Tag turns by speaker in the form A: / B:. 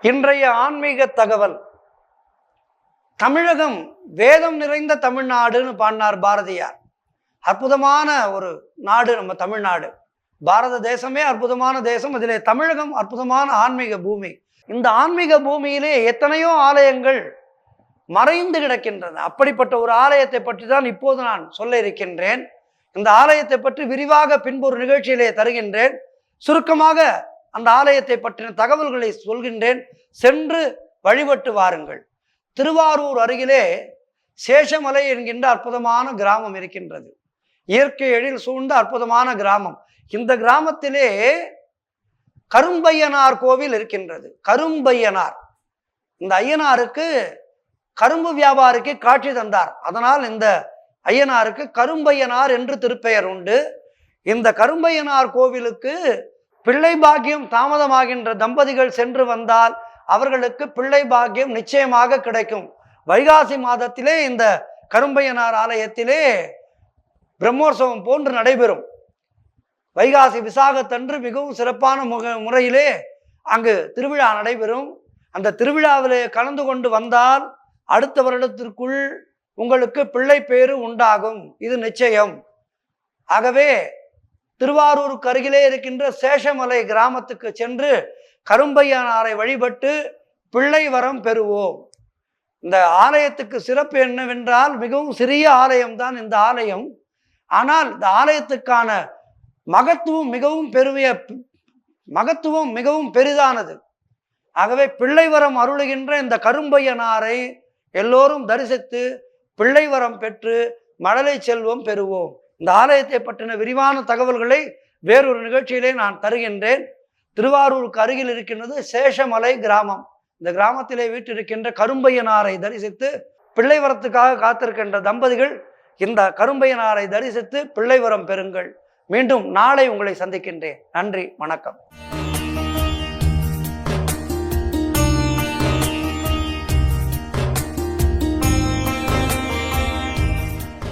A: இன்றைய ஆன்மீக தகவல். தமிழகம் வேதம் நிறைந்த தமிழ்நாடுன்னு பாடினார் பாரதியார். அற்புதமான ஒரு நாடு நம்ம தமிழ்நாடு. பாரத தேசமே அற்புதமான தேசம். அதிலே தமிழகம் அற்புதமான ஆன்மீக பூமி. இந்த ஆன்மீக பூமியிலே எத்தனையோ ஆலயங்கள் மறைந்து கிடக்கின்றன. அப்படிப்பட்ட ஒரு ஆலயத்தை பற்றி தான் இப்போது நான் சொல்ல இருக்கின்றேன். இந்த ஆலயத்தை பற்றி விரிவாக பின்பு ஒரு நிகழ்ச்சியிலே தருகின்றேன். சுருக்கமாக அந்த ஆலயத்தை பற்றின தகவல்களை சொல்கின்றேன். சென்று வழிபட்டு வாருங்கள். திருவாரூர் அருகிலே சேஷமலை என்கின்ற அற்புதமான கிராமம் இருக்கின்றது. இயற்கை எழில் சூழ்ந்த அற்புதமான கிராமம். இந்த கிராமத்திலே கரும்பையனார் கோவில் இருக்கின்றது. கரும்பையனார் இந்த ஐயனாருக்கு கரும்பு வியாபாரிக்கு காட்சி தந்தார். அதனால் இந்த ஐயனாருக்கு கரும்பையனார் என்று திருப்பெயர் உண்டு. இந்த கரும்பையனார் கோவிலுக்கு பிள்ளை பாக்கியம் தாமதமாகின்ற தம்பதிகள் சென்று வந்தால் அவர்களுக்கு பிள்ளை பாக்கியம் நிச்சயமாக கிடைக்கும். வைகாசி மாதத்திலே இந்த கரும்பையனார் ஆலயத்திலே பிரம்மோற்சவம் போன்று நடைபெறும். வைகாசி விசாகத்தன்று மிகவும் சிறப்பான முறையிலே அங்கு திருவிழா நடைபெறும். அந்த திருவிழாவிலே கலந்து கொண்டு வந்தால் அடுத்த வருடத்திற்குள் உங்களுக்கு பிள்ளை பேறு உண்டாகும். இது நிச்சயம். ஆகவே திருவாரூருக்கு அருகிலே இருக்கின்ற சேஷமலை கிராமத்துக்கு சென்று கரும்பையனாரை வழிபட்டு பிள்ளை வரம் பெறுவோம். இந்த ஆலயத்துக்கு சிறப்பு என்னவென்றால் மிகவும் சிறிய ஆலயம்தான் இந்த ஆலயம். ஆனால் இந்த ஆலயத்துக்கான மகத்துவம் மிகவும் பெரிதானது. ஆகவே பிள்ளை வரம் அருளுகின்ற இந்த கரும்பையனாரை எல்லோரும் தரிசித்து பிள்ளை வரம் பெற்று மழலை செல்வம் பெறுவோம். இந்த ஆலயத்தை பற்றின விரிவான தகவல்களை வேறொரு நிகழ்ச்சியிலே நான் தருகின்றேன். திருவாரூருக்கு அருகில் இருக்கின்றது சேஷமலை கிராமம். இந்த கிராமத்திலே வீட்டிருக்கின்ற கரும்பையனாரை தரிசித்து பிள்ளை வரத்துக்காக காத்திருக்கின்ற தம்பதிகள் இந்த கரும்பையனாரை தரிசித்து பிள்ளை வரம் பெறுங்கள். மீண்டும் நாளை உங்களை சந்திக்கின்றேன். நன்றி, வணக்கம்.